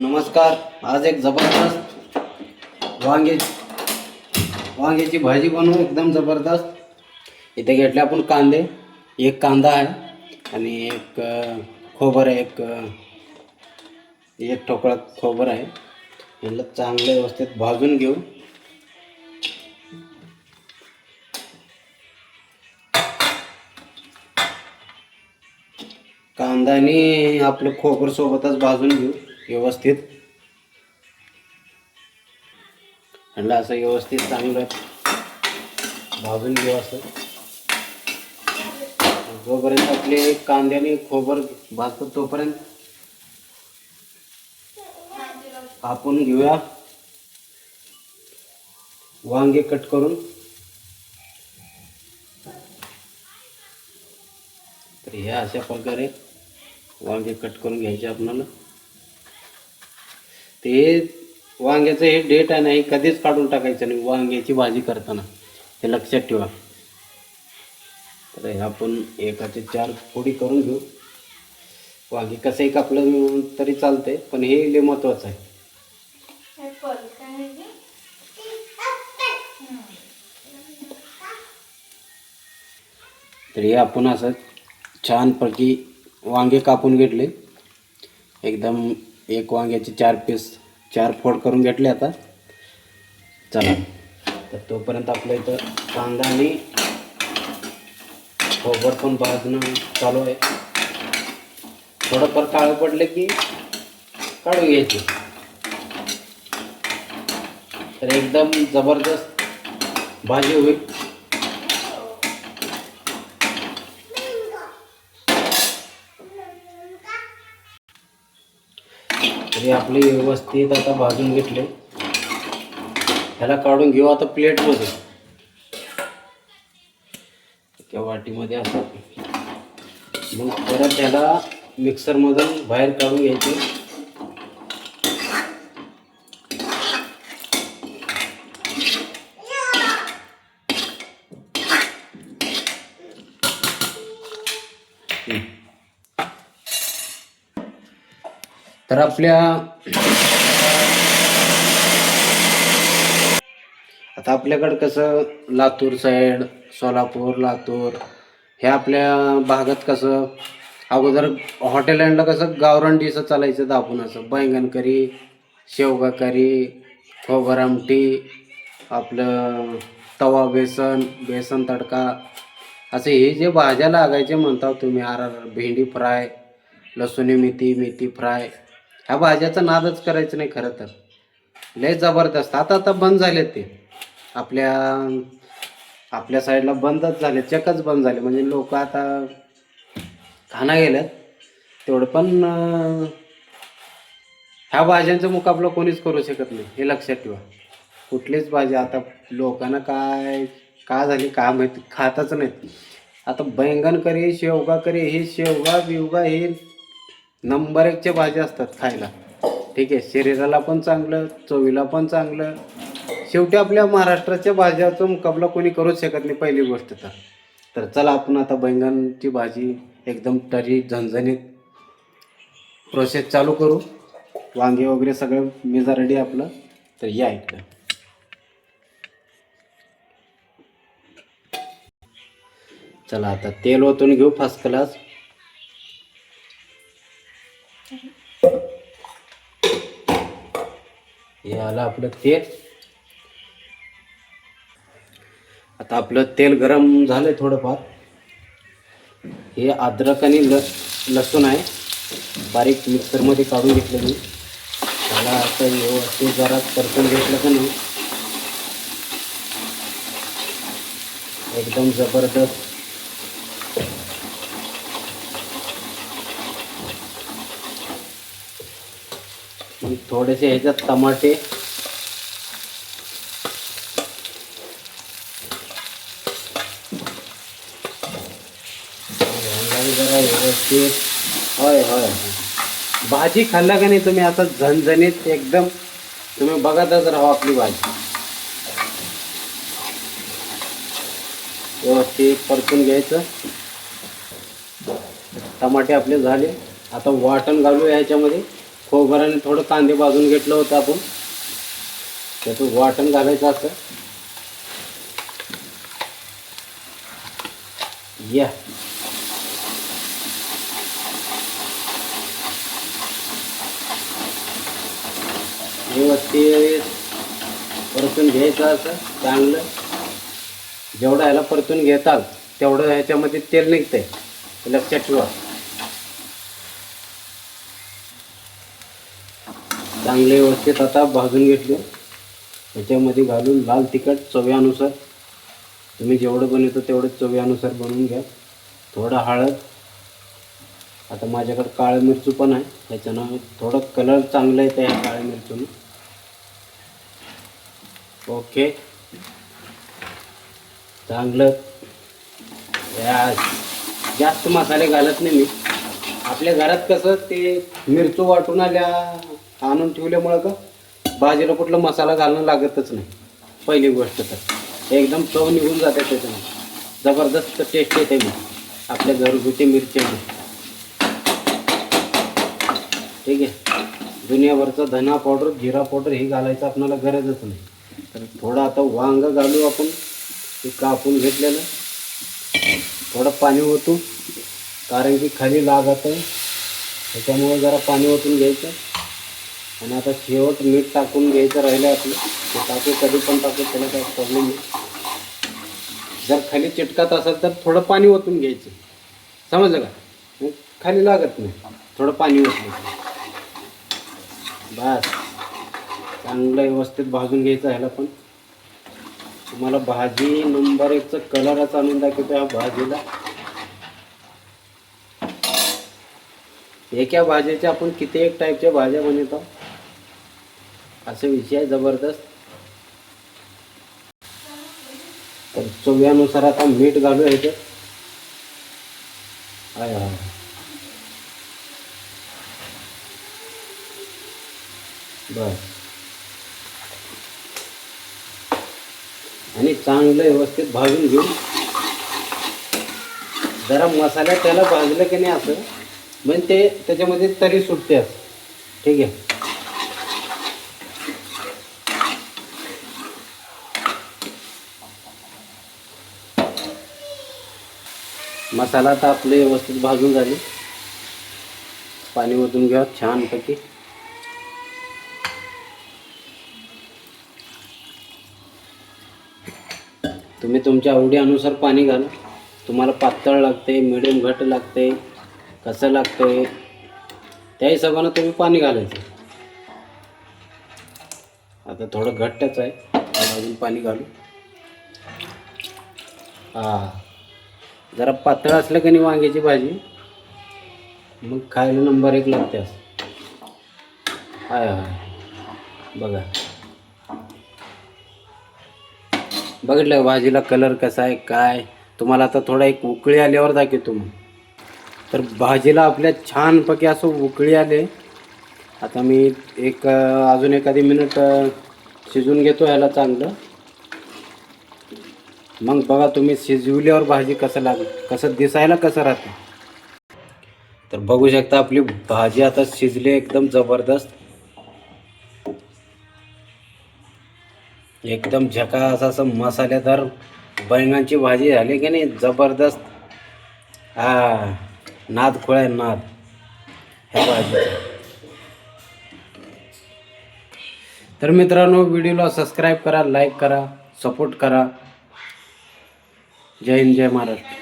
नमस्कार. आज एक जबरदस्त वांग्याची भाजी बनवू, एकदम जबरदस्त. इथे घेतले आपण कांदे, एक कांदा आहे आणि एक खोबर आहे, एक ठोकळा खोबर आहे. याला चांगलं व्यवस्थित भाजून घेऊ. कांदा आणि आपलं खोबर सोबतच भाजून घेऊ व्यवस्थित. आणि असं व्यवस्थित चांगलं भाजून घेऊ. असं जोपर्यंत आपले कांद्याने खोबर भाजतो तोपर्यंत आपण घेऊया वांगे कट करून. तर ह्या अशा प्रकारे वांगे कट करून घ्यायचे आपल्याला. ते वांग्याचं हे डेट आहे नाही, कधीच काढून टाकायचं नाही वांग्याची भाजी करताना, हे लक्षात ठेवा. तर हे आपण एकाचे 4 फोडी करून घेऊ. वांगे कसंही कापलं तरी चालतंय, पण हे लय महत्वाचं आहे. तर हे आपण असं छानपैकी वांगे कापून घेतले. एकदम एक वांग्याचे 4 पीस, 4 फोड करून घेतले. आता चला, तर तोपर्यंत आपल्या इथं कांदा आणि खोबर पण भाजणं चालू आहे. थोडंफार काळं पडलं की काढून घ्यायचे. तर एकदम जबरदस्त भाजी होईल. तरी आपले व्यवस्थित आता भाजून घेतले. ह्याला काढून घेऊ आता प्लेटमध्ये, त्या वाटीमध्ये. असं मग परत ह्याला मिक्सरमधून बाहेर काढून घ्यायचे. तर आता आपल्याकडं कसं लातूर साईड, सोलापूर, लातूर ह्या आपल्या भागात कसं अगोदर हॉटेलांना कसं गावरान डिशं चालायचं. दाबून असं बैंगन करी, शेवगा करी, खोबर आमटी, आपलं तवा बेसन तडका, असे हे जे भाज्या लागायचे म्हणता तुम्ही, भेंडी फ्राय, लसूणी मेथी फ्राय, ह्या भाज्याचा नादच करायचं नाही. खरं तर लय जबरदस्त. आता बंद झाले ते. आपल्या साईडला बंदच झाले, चकच बंद झाले. म्हणजे लोक आता खाना गेल्यात तेवढं, पण ह्या भाज्यांचा मुकाबला कोणीच करू शकत नाही, हे लक्षात ठेवा. कुठलीच भाजी आता लोकांना काय झाली काय माहिती, खातच नाहीत. आता बैंगन करी, शेवगा करी, हे शेवगा बिवगा हे नंबर 1च्या भाज्या असतात खायला. ठीक आहे, शरीराला पण चांगलं, चवीला पण चांगलं. शेवटी आपल्या महाराष्ट्राच्या भाज्याचा मुकाबला कोणी करूच शकत नाही, पहिली गोष्ट. तर चला, आपण आता बैंगनची भाजी एकदम तरी झणझणीत प्रोसेस चालू करू. वांगे वगैरे सगळं मिजा रेडी आपलं. तर या इकडं. चला, आता तेल ओतून घेऊ फर्स्ट क्लास. हे आलं आपलं तेल. आता आपलं तेल गरम झालंय थोडंफार. हे अद्रक आणि लसूण आहे, बारीक मिक्सरमध्ये काढून घेतलं मी. त्याला आता व्यवस्थित जरा परतून घेतलं का नाही, एकदम जबरदस्त. थोडेसे ह्याच्यात टमाटे, जरा व्यवस्थित. होय होय, भाजी खाल्ला का नाही तुम्ही आता झणझणीत एकदम, तुम्ही बघतच राहा आपली भाजी. व्यवस्थित परतून घ्यायचं. टमाटे आपले झाले. आता वाटण घालूया ह्याच्यामध्ये. खोबऱ्याने थोडं कांदे भाजून घेतलं होतं आपण, त्याचं वाटण घालायचं असं. या व्यवस्थित परतून घ्यायचं असं चांगलं. जेवढं ह्याला परतून घेताल तेवढं ह्याच्यामध्ये तेल निघतंय, लक्षात ठेवा. चांगले व्यवस्थित आता भाजून घेतले. ह्याच्यामध्ये घालून लाल तिखट चवीनुसार, तुम्ही जेवढं बनवतो तेवढं चवीनुसार बनवून घ्या. थोडं हळद, आता माझ्याकडे काळं मिरचू पण आहे, त्याच्यानं थोडं कलर चांगलं येतं ह्या काळ्या मिरचून. ओके, चांगलं. जास्त मसाले घालत नाही मी. आपल्या घरात कसं ते मिरचू वाटून आणून ठेवल्यामुळं का भाजीला कुठला मसाला घालणं लागतच नाही. पहिली गोष्ट तर एकदम चव निघून जाते, त्याच्यानं जबरदस्त टेस्ट येते मग आपल्या घरगुती मिरच्याची. ठीक आहे, दुनियाभरचा धना पावडर, जिरा पावडर हे घालायचं आपल्याला गरजच नाही. तर थोडं आता वांग घालू आपण, ते कापून घेतलेलं. थोडं पाणी ओतू, कारण की खाली लागत आहे, त्याच्यामुळे जरा पाणी ओतून घ्यायचं. आणि आता शेवट मीठ टाकून घ्यायचं राहिलं आपलं, ते टाकू, कधी पण टाकू, त्याला काही प्रॉब्लेम नाही. जर खाली चिटकत असेल तर थोडं पाणी ओतून घ्यायचं, समजलं का? खाली लागत नाही, थोडं पाणी ओतलं बस. चांगलं व्यवस्थित भाजून घ्यायचं ह्याला पण. तुम्हाला भाजी नंबर 1चा कलरच आणून दाखवतो ह्या भाजीला. एका भाजीच्या आपण किती एक टाईपच्या भाज्या बनवतो, असे विषय जबरदस्त. तर चवीनुसार आता मीठ घालू ह्याच्यात. बस, आणि चांगलं व्यवस्थित भाजून घेऊ. जरा मसाला त्याला भाजलं की नाही असं, म्हणजे ते त्याच्यामध्ये तरी सुटते असं. ठीक आहे, मसाला तर आपले व्यवस्थित भाजून झाले. पाणी ओतून घ्या छानपैकी. तुम्ही तुमच्या आवडीनुसार पाणी घाला. तुम्हाला पातळ लागते, मिडियम घट्ट लागते, कसं लागतंय त्या हिशोबानं तुम्ही पाणी घालायचं. आता थोडं घट्टच आहे, अजून पाणी घालू. जरा पातळ असलं की नाही वांग्याची भाजी, मग खायला नंबर 1 लागते असं. बघा, बघितलं भाजीला कलर कसा आहे काय. तुम्हाला आता थोडा एक उकळी आल्यावर दाखवतो मग. तर भाजीला आपल्या छानपैकी असं उकळी आले. आता मी अजून एखादी मिनिट शिजवून घेतो ह्याला चांगलं. मग बघा तुम्ही शिजवल्यावर भाजी कसं दिसायला कसं राहते. तर बघू शकता आपली भाजी आता शिजली एकदम जबरदस्त, एकदम झकास असं मसालेदार बैंगनची भाजी झाली की नाही जबरदस्त. नाद खोळाय नाद ह्या भाजीचा. तर मित्रांनो, व्हिडिओला सबस्क्राईब करा, लाईक करा, सपोर्ट करा. जय हिंद, जय महाराष्ट्र.